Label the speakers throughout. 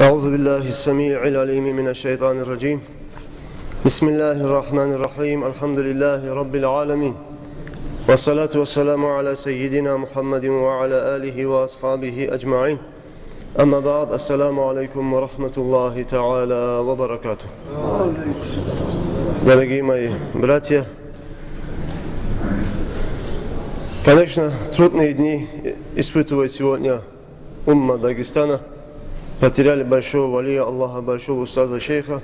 Speaker 1: أعوذ بالله السميع العليم من الشيطان الرجيم بسم الله الرحمن الرحيم الحمد لله رب العالمين والصلاة والسلام على سيدنا محمد وعلى آله وأصحابه أجمعين أما بعد السلام عليكم ورحمة الله تعالى وبركاته. Дорогие мои братья, конечно, трудные дни испытывает сегодня умма Дагестана. Потеряли большого валия Аллаха, большого устаза шейха.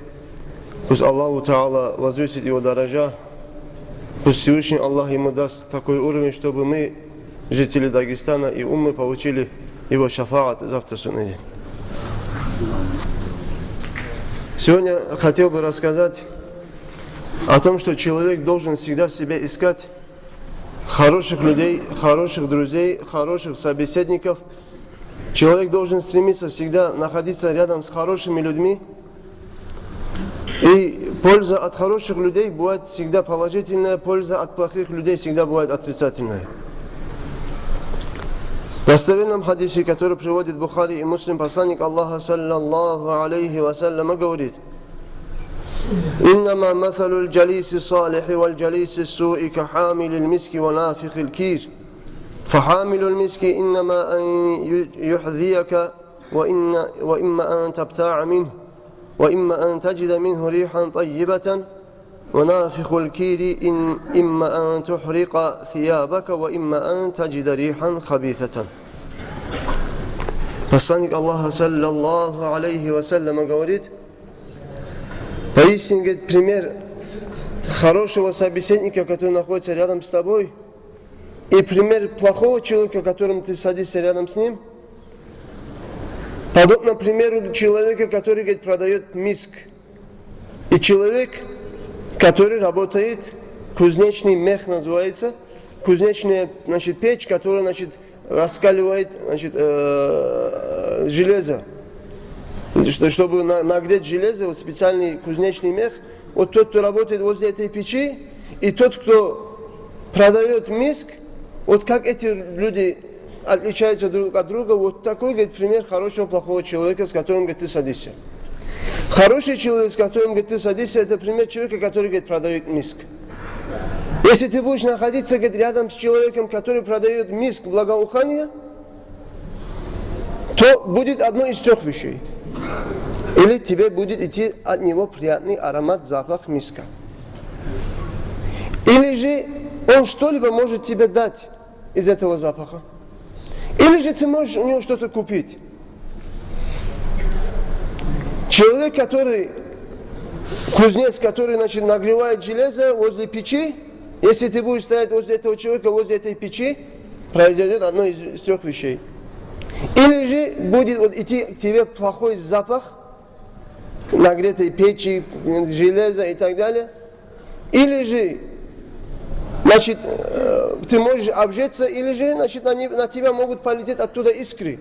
Speaker 1: Пусть Аллаху Та'ала возвысит его дорожа. Пусть Всевышний Аллах ему даст такой уровень, чтобы мы, жители Дагестана и уммы, получили его шафаат завтра судный день. Сегодня хотел бы рассказать о том, что человек должен всегда в себе искать хороших людей, хороших друзей, хороших собеседников. Человек должен стремиться всегда находиться рядом с хорошими людьми. И польза от хороших людей бывает всегда положительная, польза от плохих людей всегда бывает отрицательная. В достоверном хадисе, который приводит Бухари и Муслим, посланник Аллаха саллаллаху алейхи вассаляма говорит: «Иннама маталу джалиси салихи валь джалиси суи ка хамили миски ва нафихи кир. فحامل المسك إنما أن يحذيك وإما أن تبتاع منه وإما أن تجد منه ريحا طيبة ونافخ الكير إما أن تحرق ثيابك وإما أن تجد ريحا خبيثة». Посланник Аллаха саллаллаху алейхи вассаляма говорит: поистине, говорит, пример хорошего собеседника, который находится рядом с тобой, и пример плохого человека, которым ты садишься рядом с ним, подобно примеру человека, который, говорит, продает миск. И человек, который работает, кузнечный мех называется, кузнечная, значит, печь, которая, значит, раскаливает, значит, железо. Чтобы нагреть железо, вот специальный кузнечный мех. Вот тот, кто работает возле этой печи, и тот, кто продает миск, вот как эти люди отличаются друг от друга, вот такой, говорит, пример хорошего, плохого человека, с которым, говорит, ты садишься. Хороший человек, с которым, говорит, ты садишься, это пример человека, который, говорит, продает миск. Если ты будешь находиться, говорит, рядом с человеком, который продает миск, благоухание, то будет одно из трех вещей. Или тебе будет идти от него приятный аромат, запах миска. Или же он что-либо может тебе дать из этого запаха. Или же ты можешь у него что-то купить. Человек, который, кузнец, который, значит, нагревает железо возле печи, если ты будешь стоять возле этого человека, возле этой печи, произойдет одно из трех вещей. Или же будет вот идти к тебе плохой запах нагретой печи, железа и так далее. Или же, значит, ты можешь обжечься, или же, значит, на тебя могут полететь оттуда искры.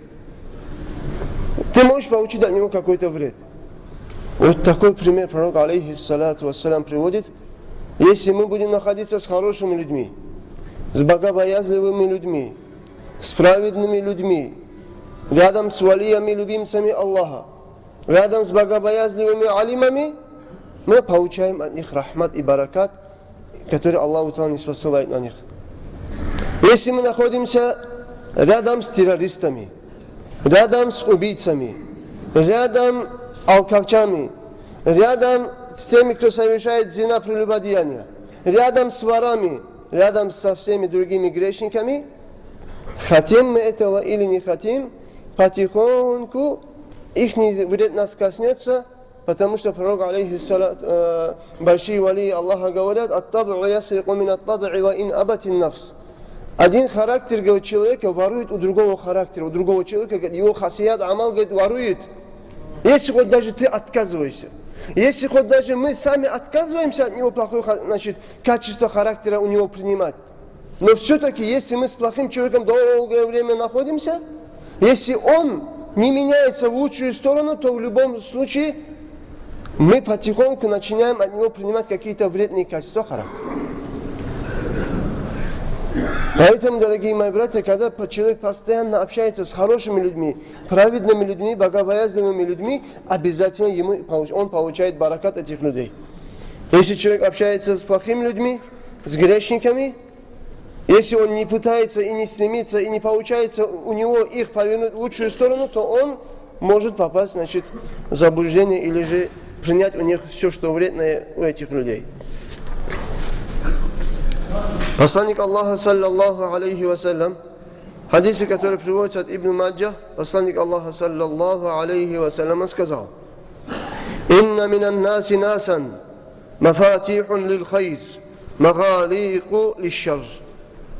Speaker 1: Ты можешь получить от него какой-то вред. Вот такой пример пророк, алейхиссалату вассалям, приводит. Если мы будем находиться с хорошими людьми, с богобоязливыми людьми, с праведными людьми, рядом с валиями, любимцами Аллаха, рядом с богобоязливыми алимами, мы получаем от них рахмат и баракат, который Аллаху Та'ала не спосылает на них. Если мы находимся рядом с террористами, рядом с убийцами, рядом с алкашами, рядом с теми, кто совершает зина, прелюбодеяния, рядом с ворами, рядом со всеми другими грешниками, хотим мы этого или не хотим, потихоньку их вред нас коснется. Потому что пророк, алейхиссалат, большие валии Аллаха говорят: «Ат-таб'у ясрику мин ат-таб'и ва ин абатин нафс». Один характер, говорит, человека ворует у другого характера, у другого человека, говорит, его хасият, амал, говорит, ворует. Если хоть даже ты отказываешься, если хоть даже мы сами отказываемся от него плохое, значит, качество характера у него принимать, но все-таки, если мы с плохим человеком долгое время находимся, если он не меняется в лучшую сторону, то в любом случае мы потихоньку начинаем от него принимать какие-то вредные качества характера. Поэтому, дорогие мои братья, когда человек постоянно общается с хорошими людьми, праведными людьми, богобоязливыми людьми, обязательно он получает баракат этих людей. Если человек общается с плохими людьми, с грешниками, если он не пытается и не стремится, и не получается у него их повернуть в лучшую сторону, то он может попасть, значит, в заблуждение или же принять у них все, что вредное у этих людей. Посланник Аллаха, саллаллаху алейхи вассалям, хадисы, которые приводятся от Ибн Маджа, посланник Аллаха, саллаллаху алейхи вассалям, сказал: «Инна минан наси насан мафатихун лил хайр, магалику лишшар,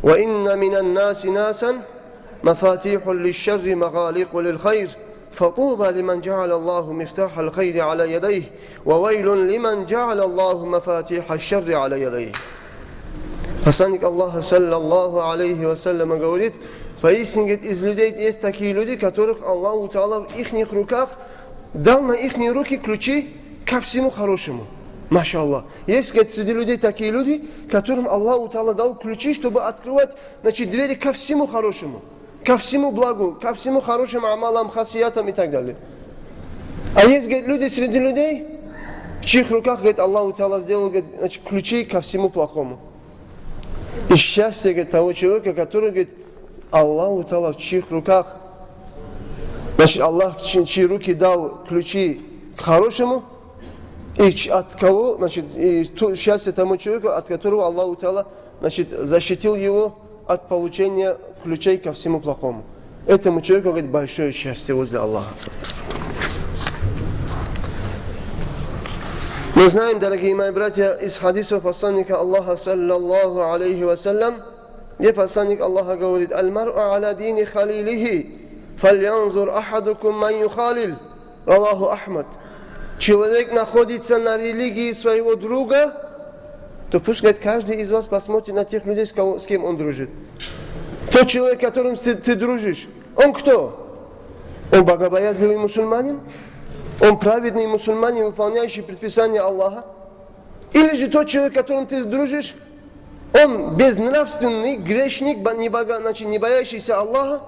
Speaker 1: ва инна минан наси насан мафатихун лишшарри, магалику лил хайр, فطوبى لمن جعل الله مفتاح الخير على يديه وويل لمن جعل الله مفاتيح الشر على يديه». Посланник Аллаха, саллаллаху алейхи вассалям, говорит: поистине из людей есть такие люди, которых Аллаху Та'ала в их руках дал на их руки ключи ко всему хорошему. Маша Аллах. Есть, говорит, среди людей такие люди, которым Аллаху Та'ала дал ключи, чтобы открывать, значит, двери ко всему хорошему, ко всему благу, ко всему хорошим амалам, хасиятам и так далее. А есть, говорит, люди среди людей, в чьих руках, говорит, Аллаху Та'ала сделал, говорит, значит, ключи ко всему плохому. И счастье, говорит, того человека, который, говорит, Аллаху Та'ала в чьих руках, значит, Аллах, чьи руки дал ключи к хорошему, и от кого, значит, и счастье тому человеку, от которого Аллаху Та'ала, значит, защитил его от получения ключей ко всему плохому. Этому человеку, говорит, большое счастье возле Аллаха. Мы знаем, дорогие мои братья, из хадисов посланника Аллаха, саллаллаху алейхи вассалям, где посланник Аллаха говорит: «Аль-мар'у аля дини халилихи, фальянзур ахадукум ман юхалил», раваху Ахмад. Человек находится на религии своего друга, то пусть, говорит, каждый из вас посмотрит на тех людей, с кем он дружит. Тот человек, с которым ты дружишь, он кто? Он богобоязливый мусульманин? Он праведный мусульманин, выполняющий предписания Аллаха? Или же тот человек, с которым ты дружишь, он безнравственный, грешник, не боящийся Аллаха,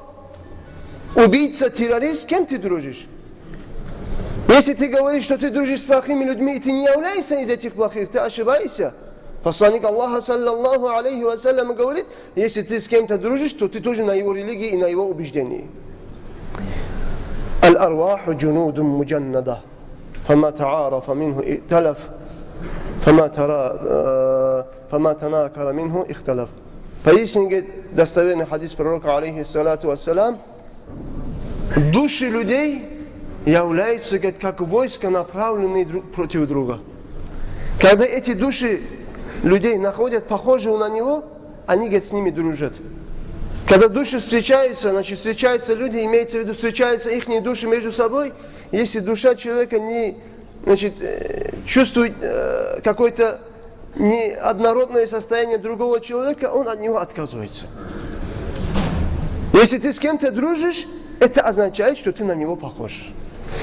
Speaker 1: убийца, террорист? С кем ты дружишь? Если ты говоришь, что ты дружишь с плохими людьми, и ты не являешься из этих плохих, ты ошибаешься. Посланник Аллаха, саллаллаху алейхи вассалям, говорит: если ты с кем-то дружишь, то ты тоже на его религии и на его убеждении. الأرواح جنود مجندة فما تعارف منه ائتلف فما تناكر منه اختلف. Поистине, достоверный хадис пророка, алейхиссалату вассалам, души людей являются, говорит, как войска, направленные друг против друга. Когда эти души людей находят похожего на него, они, говорит, с ними дружат. Когда души встречаются, значит, встречаются люди, имеется в виду, встречаются их души между собой. Если душа человека не, значит, чувствует какое-то неоднородное состояние другого человека, он от него отказывается. Если ты с кем-то дружишь, это означает, что ты на него похож.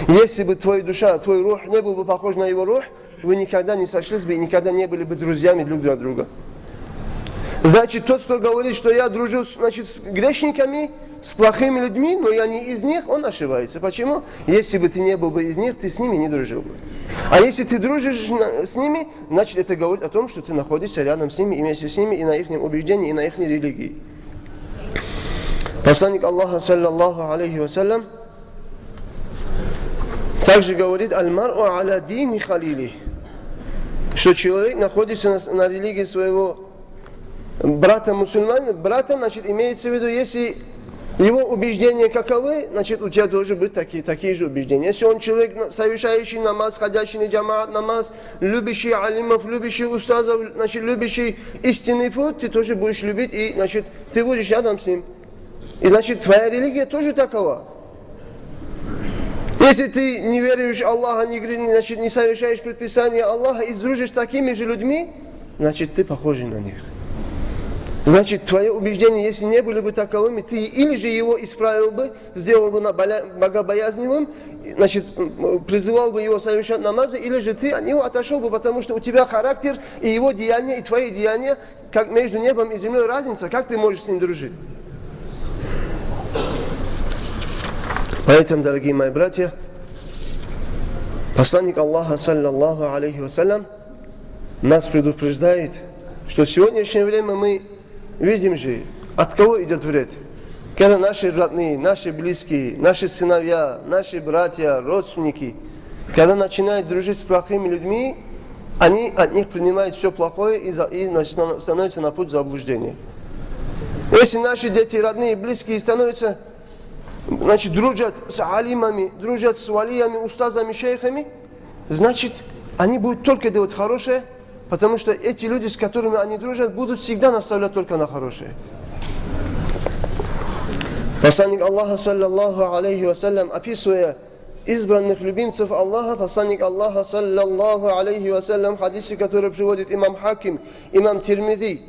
Speaker 1: Если бы твоя душа, твой рух не был бы похож на его рух, вы никогда не сошлись бы и никогда не были бы друзьями друг для друга. Значит, тот, кто говорит, что я дружу, значит, с грешниками, с плохими людьми, но я не из них, он ошибается. Почему? Если бы ты не был бы из них, ты с ними не дружил бы. А если ты дружишь с ними, значит, это говорит о том, что ты находишься рядом с ними, и вместе с ними, и на их убеждении, и на их религии. Посланник Аллаха, саллаллаху алейхи вассалям, также говорит: «Аль-мар'у аля дини халили», что человек находится на религии своего брата мусульманина. Брата, значит, имеется в виду, если его убеждения каковы, значит, у тебя должны быть такие же убеждения. Если он человек, совершающий намаз, ходящий на джамаат намаз, любящий алимов, любящий устазов, значит, любящий истинный путь, ты тоже будешь любить, и, значит, ты будешь рядом с ним. И, значит, твоя религия тоже такова. Если ты не веришь в Аллаха, значит, не совершаешь предписания Аллаха и дружишь с такими же людьми, значит, ты похож на них. Значит, твое убеждение, если не были бы таковыми, ты или же его исправил бы, сделал бы богобоязненным, значит, призывал бы его совершать намазы, или же ты от него отошел бы, потому что у тебя характер и его деяния, и твои деяния, как между небом и землей разница, как ты можешь с ним дружить? Поэтому, дорогие мои братья, посланник Аллаха, саллаллаху алейхи вассалям, нас предупреждает, что в сегодняшнее время мы видим же, от кого идет вред. Когда наши родные, наши близкие, наши сыновья, наши братья, родственники, когда начинают дружить с плохими людьми, они от них принимают все плохое и становятся на путь заблуждения. Если наши дети, родные, близкие становятся, значит, дружат с алимами, дружат с валиями, устазами, шейхами, значит, они будут только делать хорошее, потому что эти люди, с которыми они дружат, будут всегда наставлять только на хорошее. Посланник Аллаха, саллаллаху алейхи вассалям, описывая избранных любимцев Аллаха, посланник Аллаха, саллаллаху алейхи вассалям, в хадисе, который приводит имам Хаким, имам Тирмизи,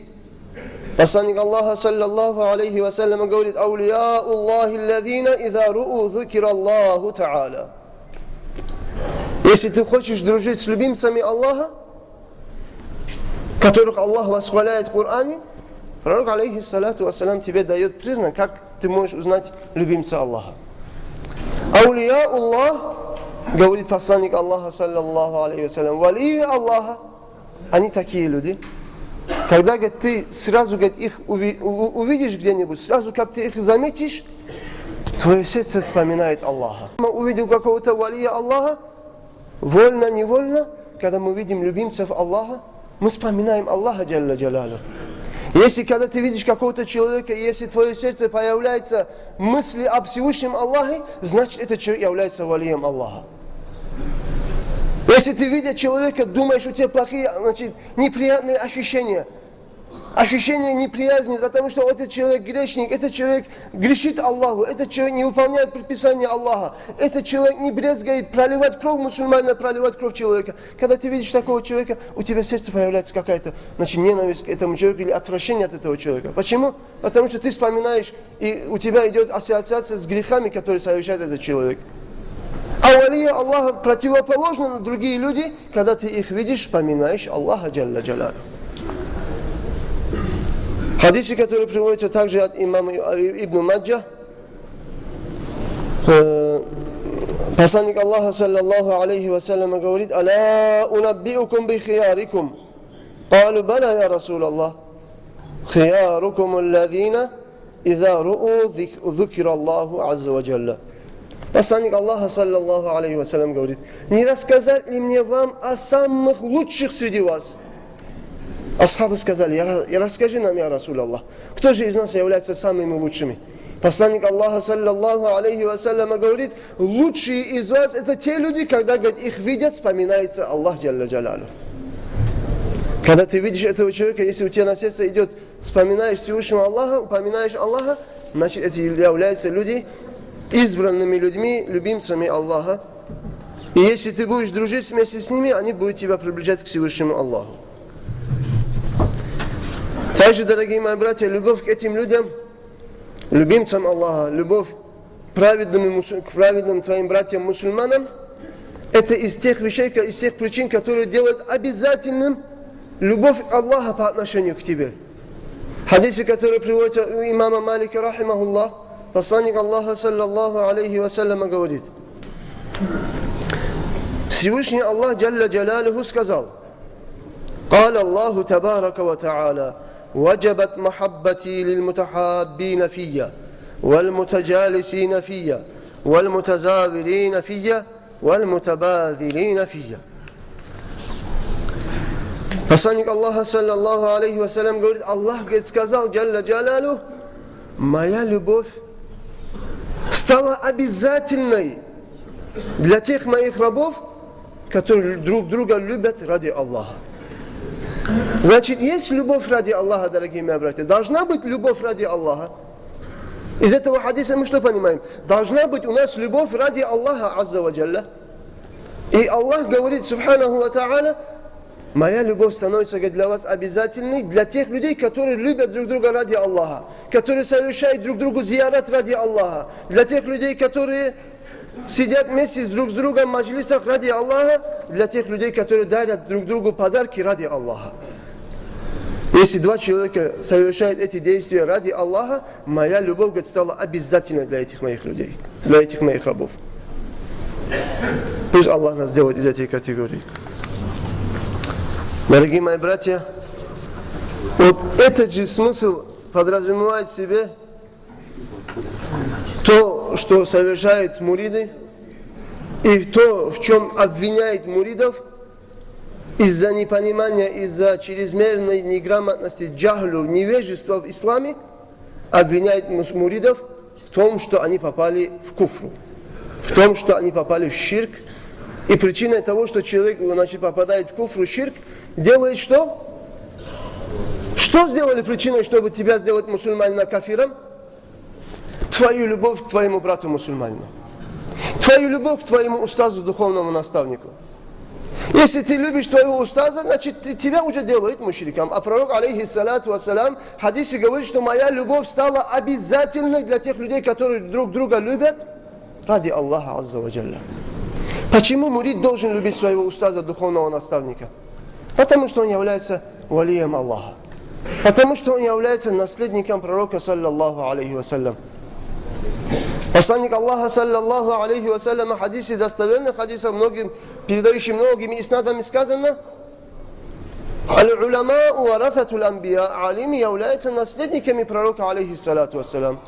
Speaker 1: посланник Аллаха, саллаллаху алейхи вассалям, говорит: «Аулия Аллахи аллазина иза ру'у зукира Аллаху та'аля». Если ты хочешь дружить с любимцами Аллаха, которых Аллах восхваляет в Коране, пророк, алейхиссалату вассалям, тебе дает признак, как ты можешь узнать любимца Аллаха. Аулия Аллах, говорит посланник Аллаха, саллаллаху алейхи вассалям, валии Аллаха, они такие люди. Когда, говорит, ты сразу, говорит, их увидишь где-нибудь, сразу как ты их заметишь, твое сердце вспоминает Аллаха. Мы увидел какого-то валия Аллаха, вольно-невольно, когда мы видим любимцев Аллаха, мы вспоминаем Аллаха джалля джалалу. Если когда ты видишь какого-то человека, если в твое сердце появляются мысли об Всевышнем Аллахе, значит, этот человек является валием Аллаха. Если ты видишь человека, думаешь, у тебя плохие, значит, неприятные ощущения, ощущение неприязни, потому что этот человек грешник, этот человек грешит Аллаху, этот человек не выполняет предписания Аллаха, этот человек не брезгает проливать кровь мусульманина, проливать кровь человека. Когда ты видишь такого человека, у тебя в сердце появляется какая-то, значит, ненависть к этому человеку или отвращение от этого человека. Почему? Потому что ты вспоминаешь, и у тебя идет ассоциация с грехами, которые совершает этот человек. А валия Аллаха противоположно на другие люди, когда ты их видишь, вспоминаешь Аллаха джалля джалалу. Хадисы, которые приводятся также от имама Ибн Маджа, посланник Аллаха, саллаллаху алейхи вассалям, говорит: «Аля унаббиукум би хиярикум». Калу: «Бала, я Расул Аллах». «Хиярукум аллазина иза ру'у зукира Аллаху азза ва джалла». Посланник Аллаха, саллаллаху алейхи вассалям, говорит: «Не рассказать ли мне вам о самых лучших среди вас?» Асхабы сказали: расскажи нам, я Расул Аллах, кто же из нас является самыми лучшими? Посланник Аллаха, саллаллаху алейхи вассалям, говорит: лучшие из вас это те люди, когда, говорит, их видят, вспоминается Аллах джалля джалалу. Когда ты видишь этого человека, если у тебя на сердце идет, вспоминаешь Всевышнего Аллаха, упоминаешь Аллаха, значит, эти являются люди избранными людьми, любимцами Аллаха. И если ты будешь дружить вместе с ними, они будут тебя приближать к Всевышнему Аллаху. Также, дорогие мои братья, любовь к этим людям, любимцам Аллаха, любовь к праведным твоим братьям-мусульманам, это из тех вещей, из тех причин, которые делают обязательным любовь Аллаха по отношению к тебе. Хадисы, которые приводятся у имама Малика, рахимахуллах, посланник Аллаха, саллаллаху алейхи вассалям, говорит: Всевышний Аллах, джалля джалалуху, сказал: «Каля Аллаху табарака ва та'аля, وجبت محبتي للمتحابين فيا والمتجالسين فيا والمتزاورين فيا والمتباذلين فيا». Посланник Аллаха, саллаллаху алейхи вассалям, говорит: Аллах, говорит, сказал, джалля джалалу, моя любовь стала обязательной для тех моих рабов, которые друг друга любят ради Аллаха. Значит, есть любовь ради Аллаха, дорогие мои братья. Должна быть любовь ради Аллаха. Из этого хадиса мы что понимаем? Должна быть у нас любовь ради Аллаха, азза ва джалля. И Аллах говорит, субханаху ва та'аля, моя любовь становится для вас обязательной для тех людей, которые любят друг друга ради Аллаха, которые совершают друг другу зиярат ради Аллаха, для тех людей, которые сидят вместе друг с другом в маджлисах ради Аллаха, для тех людей, которые дарят друг другу подарки ради Аллаха. Если два человека совершают эти действия ради Аллаха, моя любовь, говорит, стала обязательной для этих моих людей, для этих моих рабов. Пусть Аллах нас сделает из этой категории. Дорогие мои братья, вот этот же смысл подразумевает в себе то, что совершают муриды, и то, в чем обвиняет муридов, из-за непонимания, из-за чрезмерной неграмотности, джахлю, невежества в исламе, обвиняет муридов в том, что они попали в куфру, в том, что они попали в ширк. И причиной того, что человек, значит, попадает в куфру, ширк, делает что? Что сделали причиной, чтобы тебя сделать мусульманина кафиром? Твою любовь к твоему брату мусульманину. Твою любовь к твоему устазу, духовному наставнику. Если ты любишь твоего устаза, значит тебя уже делают мушриком. А пророк, алейхиссалату вассалям, в хадисе говорит, что моя любовь стала обязательной для тех людей, которые друг друга любят ради Аллаха азза ва джалля. Почему мурид должен любить своего устаза, духовного наставника? Потому что он является валием Аллаха. Потому что он является наследником пророка, саллаллаху алейхи вассалям. Посланник Аллаха, саллаллаху алейхи вассалям, в хадисе, достоверных хадисах, передающим многими иснадами сказано: «Аль-уляма уарататул анбия», алимы являются наследниками пророка, алейхиссалату вассалям.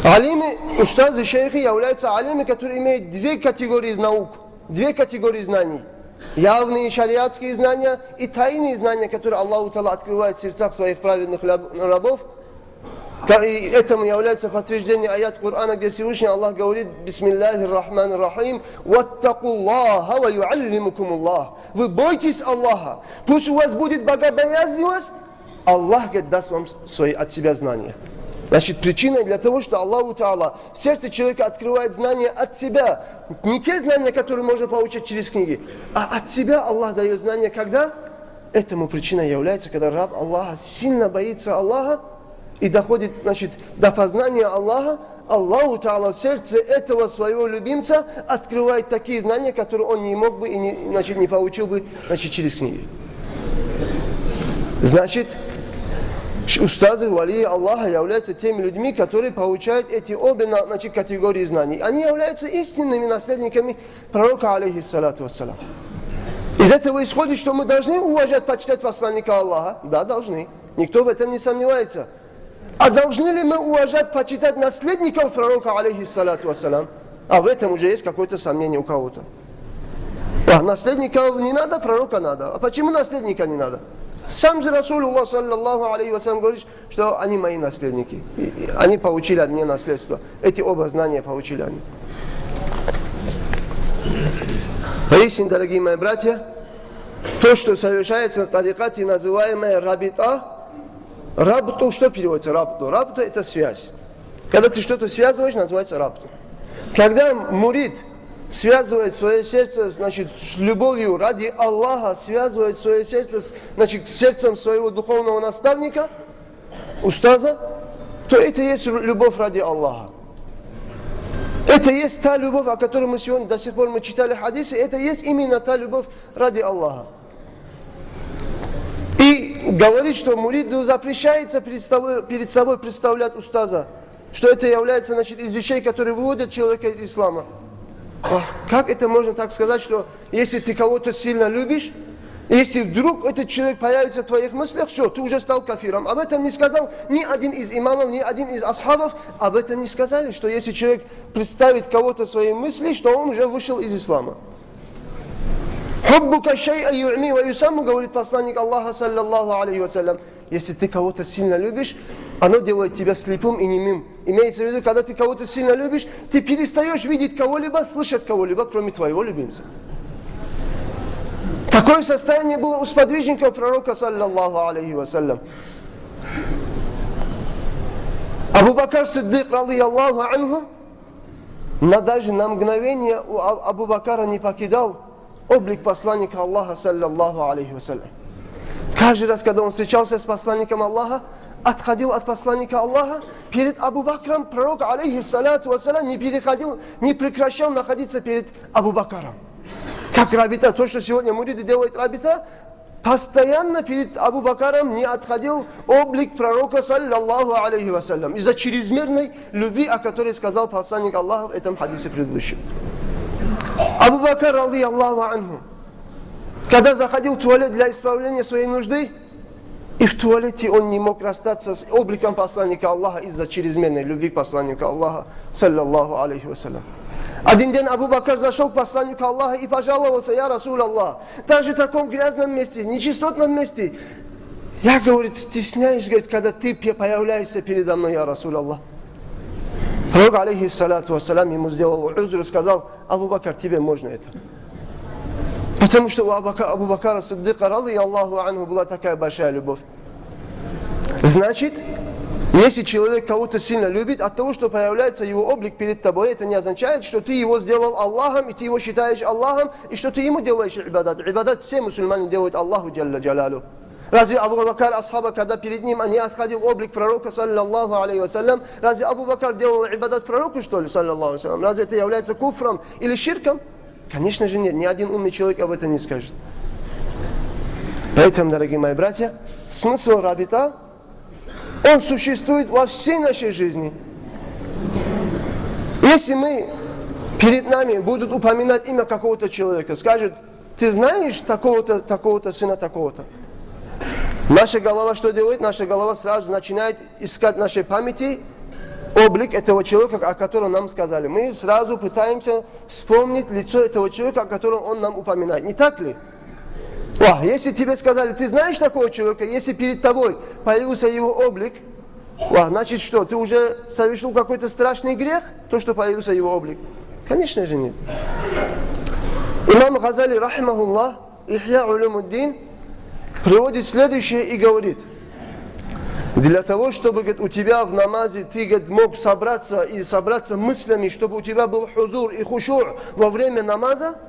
Speaker 1: Алимы, устазы, шейхи являются алимы, которые имеют две категории наук, две категории знаний. Явные шариатские знания и тайные знания, которые Аллах Та'ала открывает в сердцах своих праведных рабов. И этому является подтверждение аят Корана, где Всевышний Аллах говорит: «Бисмиллахир рахманир рахим, ваттакуллаха ва юаллимукумуллах». Вы бойтесь Аллаха, пусть у вас будет богобоязненность, Аллах, говорит, даст вам свои от себя знания. Значит, причиной для того, что Аллаху Та'ала в сердце человека открывает знания от себя, не те знания, которые можно получить через книги, а от себя Аллах дает знания, когда? Этому причиной является, когда раб Аллаха сильно боится Аллаха и доходит, значит, до познания Аллаха, Аллаху Та'ала в сердце этого своего любимца открывает такие знания, которые он не мог бы и не получил бы, значит, через книги. Значит, устазы, валии Аллаха являются теми людьми, которые получают эти обе, значит, категории знаний. Они являются истинными наследниками пророка, алейхиссалату вассалам. Из этого исходит, что мы должны уважать, почитать посланника Аллаха. Да, должны. Никто в этом не сомневается. А должны ли мы уважать, почитать наследников пророка, алейхиссалату вассалам? А в этом уже есть какое-то сомнение у кого-то. А наследников не надо, пророка надо. А почему наследника не надо? Сам же Расулуллах, саллаллаху алейхи вассалям, говорит, что они мои наследники. И они получили от меня наследство. Эти оба знания получили они. Поистине, дорогие мои братья, то, что совершается на тарикате, называемое рабита, рабту, что переводится рабту? Рабту — это связь. Когда ты что-то связываешь, называется рабту. Когда мурид связывает свое сердце, значит, с любовью ради Аллаха, связывает свое сердце, значит, с сердцем своего духовного наставника, устаза, то это есть любовь ради Аллаха. Это есть та любовь, о которой мы сегодня до сих пор мы читали хадисы, это есть именно та любовь ради Аллаха. И говорит, что муриду запрещается перед собой представлять устаза, что это является, значит, из вещей, которые выводят человека из ислама. Как это можно так сказать, что если ты кого-то сильно любишь, если вдруг этот человек появится в твоих мыслях, все, ты уже стал кафиром. Об этом не сказал ни один из имамов, ни один из асхабов. Об этом не сказали, что если человек представит кого-то в свои мысли, что он уже вышел из ислама. «Хуббука шай'a ю'ми ва юсамму», говорит посланник Аллаха, саллаллаху алейхи вассалям. Если ты кого-то сильно любишь, оно делает тебя слепым и немым. Имеется в виду, когда ты кого-то сильно любишь, ты перестаешь видеть кого-либо, слышать кого-либо, кроме твоего любимца. Такое состояние было у сподвижников пророка, саллаллаху алейхи вассалям. Абу Бакр Сиддик, радийаллаху анху, даже на мгновение у Абу Бакра не покидал облик посланника Аллаха, саллаллаху алейхи вассалям. Каждый раз, когда он встречался с посланником Аллаха, отходил от посланника Аллаха, перед Абу Бакром пророк, алейхиссалату вассалям, не переходил, не прекращал находиться перед Абу Бакром. Как рабита, то, что сегодня муриды делают рабита, постоянно перед Абу Бакром не отходил облик пророка, саллаллаху алейхи вассалям, из-за чрезмерной любви, о которой сказал посланник Аллаха в этом хадисе предыдущем. Абу Бакр, ради Аллаху анху, когда заходил в туалет для исправления своей нужды, и в туалете он не мог расстаться с обликом посланника Аллаха из-за чрезмерной любви к посланнику Аллаха, саллаллаху алейхи вассалям. Один день Абу Бакр зашел к посланнику Аллаха и пожаловался: я Расул Аллах, даже в таком грязном месте, нечистотном месте, я, говорит, стесняюсь, говорит, когда ты появляешься передо мной, я Расул Аллах. Пророк, алейхиссалату вассалям, ему сделал узр и сказал: Абу Бакр, тебе можно это. Потому что у Абу Бакра Сиддика, ради Аллаху анху, была такая большая любовь. Значит, если человек кого-то сильно любит, от того, что появляется его облик перед тобой, это не означает, что ты его сделал Аллахом, и ты его считаешь Аллахом, и что ты ему делаешь ибадат. Ибадат все мусульмане делают Аллаху джалла джалалу. Разве Абу Бакр, асхаба, когда перед ним не отходил облик пророка, саллаллаху алейхи вассалям, разве Абу Бакр делал ибадат пророку, что ли, саллаллаху алейхи вассалям? Разве это является куфром или ширком? Конечно же нет, ни один умный человек об этом не скажет. Поэтому, дорогие мои братья, смысл рабита, он существует во всей нашей жизни. Если мы, перед нами будут упоминать имя какого-то человека, скажут: ты знаешь такого-то, такого-то сына, такого-то. Наша голова что делает? Наша голова сразу начинает искать в нашей памяти облик этого человека, о котором нам сказали. Мы сразу пытаемся вспомнить лицо этого человека, о котором он нам упоминает. Не так ли? Если тебе сказали: ты знаешь такого человека, если перед тобой появился его облик, значит что, ты уже совершил какой-то страшный грех, то, что появился его облик? Конечно же нет. Имам Газали, рахимахуллах, Ихья улумуддин, приводит следующее и говорит: для того, чтобы, говорит, у тебя в намазе ты, говорит, мог собраться мыслями, чтобы у тебя был хузур и хушур во время намаза,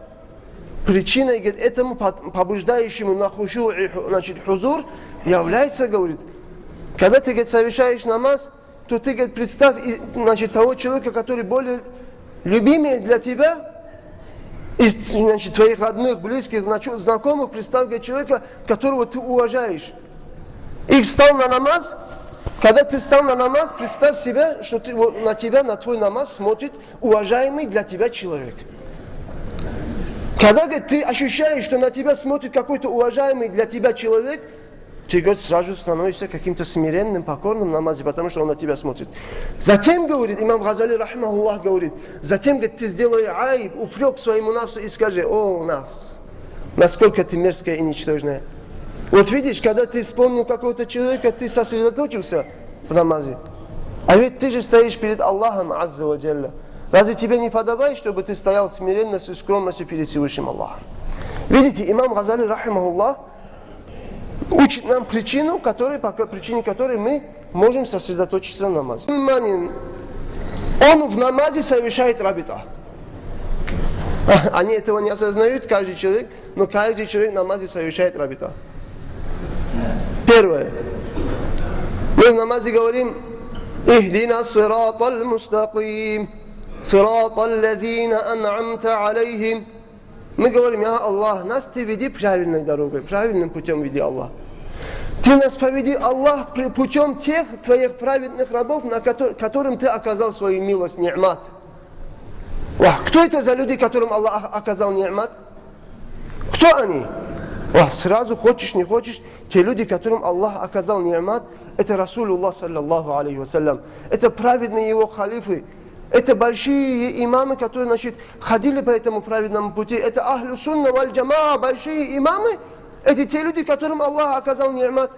Speaker 1: причиной, говорит, этому побуждающему на хушур и, значит, хузур является, говорит, когда ты, говорит, совершаешь намаз, то ты, говорит, представь, значит, того человека, который более любимый для тебя, из, значит, твоих родных, близких, знакомых, представь, говорит, человека, которого ты уважаешь. И встал на намаз. Когда ты встал на намаз, представь себя, что на тебя, на твой намаз смотрит уважаемый для тебя человек. Когда, говорит, ты ощущаешь, что на тебя смотрит какой-то уважаемый для тебя человек, ты, говорит, сразу становишься каким-то смиренным, покорным в намазе, потому что он на тебя смотрит. Затем, говорит, имам Газали, рахимахуллах, говорит, затем, говорит, ты сделай айб, упрек своему нафсу и скажи: о, нафс, насколько ты мерзкая и ничтожная. Вот видишь, когда ты вспомнил какого-то человека, ты сосредоточился в намазе. А ведь ты же стоишь перед Аллахом, азза ва джалля. Разве тебе не подобает, чтобы ты стоял смиренностью и скромностью перед Всевышним Аллахом? Видите, имам Газали, рахимахуллах, учит нам причину, по причине которой мы можем сосредоточиться на намазе. Он в намазе совершает рабита. Они этого не осознают, каждый человек, но каждый человек в намазе совершает рабита. Первое. Мы в намазе говорим: «Ихдина сиратал мустаким, сиратал лазина ан'амта алейхим». Мы говорим: «Я Аллах, нас ты веди правильной дорогой, правильным путем веди, Аллах. Ты нас поведи, Аллах, путем тех твоих праведных рабов, которым ты оказал свою милость, ни'мат». Кто это за люди, которым Аллах оказал ни'мат? Кто они? Сразу, хочешь, не хочешь, те люди, которым Аллах оказал ни'мат, это Расулуллах, саллаллаху алейхи вассалям, это праведные его халифы, это большие имамы, которые, значит, ходили по этому праведному пути, это ахлю сунна валь джамаа, большие имамы, это те люди, которым Аллах оказал ни'мат.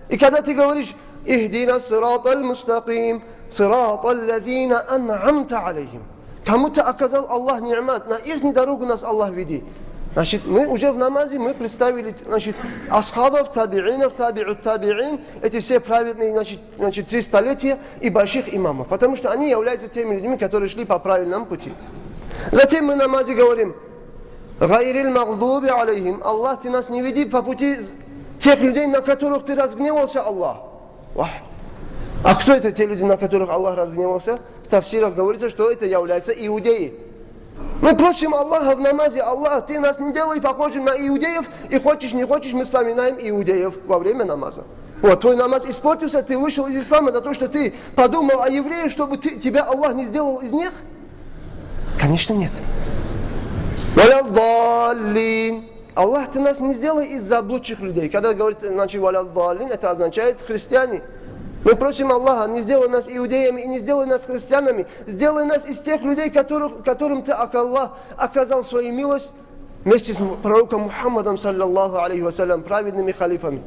Speaker 1: И когда ты говоришь: «Ихдина сиратал мустаким, сиратал лазина ан'амта алейхим», кому-то оказал Аллах ни'мат, на их дорогу нас Аллах веди. Значит, мы уже в намазе мы представили, значит, асхабов, таби'инов, таби'ут таби'ин, эти все праведные, значит, 3 столетия и больших имамов, потому что они являются теми людьми, которые шли по правильному пути. Затем мы в намазе говорим: «Гайрил магдуби алейхим», Аллах, ты нас не веди по пути тех людей, на которых ты разгневался, Аллах. А кто это те люди, на которых Аллах разгневался? В тафсирах говорится, что это являются иудеи. Мы просим Аллаха в намазе: Аллах, ты нас не делай похожим на иудеев, и хочешь не хочешь, мы вспоминаем иудеев во время намаза. Вот, твой намаз испортился, ты вышел из ислама за то, что ты подумал о евреях, чтобы тебя Аллах не сделал из них? Конечно, нет. Аллах, ты нас не сделай из заблудших людей. Когда говорит, значит, это означает христиане. Мы просим Аллаха: не сделай нас иудеями и не сделай нас христианами. Сделай нас из тех людей, которым ты, Аллах, оказал свою милость вместе с пророком Мухаммадом, саллаллаху алейхи вассалям, праведными халифами.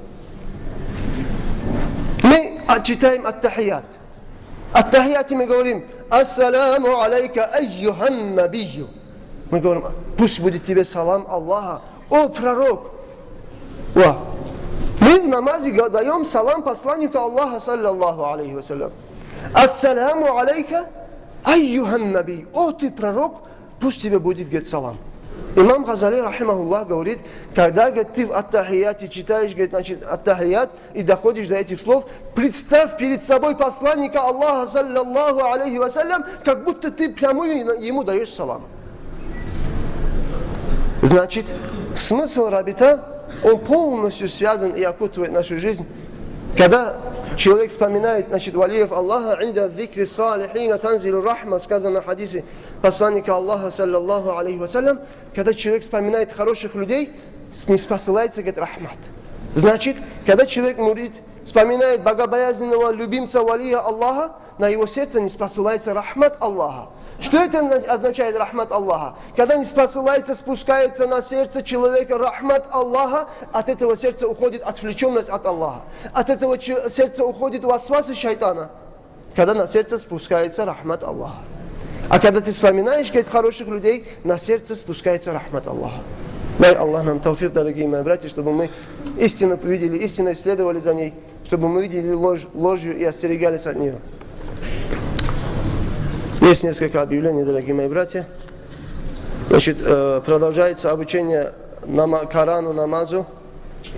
Speaker 1: Мы читаем ат-тахият. Ат-тахияте мы говорим: ассаламу алейка айюхан набию. Мы говорим: пусть будет тебе салам Аллаха, о пророк. Мы в намазе даем салам посланнику Аллаха, саллаллаху алейхи вассалям. Ассаламу алейка айюхан наби. О ты пророк, пусть тебе будет, говорит, салам. Имам Газали, рахимахуллах, говорит, когда, говорит, ты в ат-тахияте читаешь, говорит, значит, ат-тахият, и доходишь до этих слов, представь перед собой посланника Аллаха, саллаллаху алейхи вассалям, как будто ты прямую ему даешь салам. Значит, смысл рабита, он полностью связан и окутывает нашу жизнь. Когда человек вспоминает, значит, валиев Аллаха, инда зикри салихина танзилу рахма, сказано в хадисе посланника Аллаха, саллаллаху алейхи вассалям, когда человек вспоминает хороших людей, не спосылается, говорит, рахмат. Значит, когда человек мурид вспоминает богобоязненного любимца валия Аллаха, на его сердце не спосылается рахмат Аллаха. Что это означает рахмат Аллаха? Когда не спосылается, спускается на сердце человека рахмат Аллаха, от этого сердца уходит отвлеченность от Аллаха. От этого сердца уходит васвасы шайтана. Когда на сердце спускается рахмат Аллаха. А когда ты вспоминаешь, говорит, хороших людей, на сердце спускается рахмат Аллаха. Дай Аллах нам тауфик, дорогие мои братья, чтобы мы истину увидели, истинно исследовали за ней, чтобы мы видели ложью и остерегались от нее. Есть несколько объявлений, дорогие мои братья. Значит, продолжается обучение Корану, намазу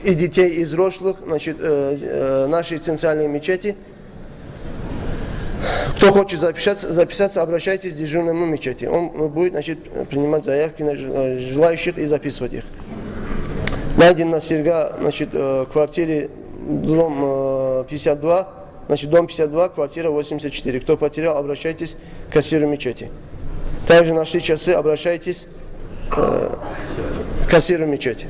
Speaker 1: и детей, и взрослых, значит, нашей центральной мечети. Кто хочет записаться, обращайтесь к дежурному мечети. Он будет, значит, принимать заявки на желающих и записывать их. Найден на Серга, значит, в квартире дом 52, значит, дом 52, квартира 84. Кто потерял, обращайтесь к кассиру мечети. Также нашли часы, обращайтесь к кассиру мечети.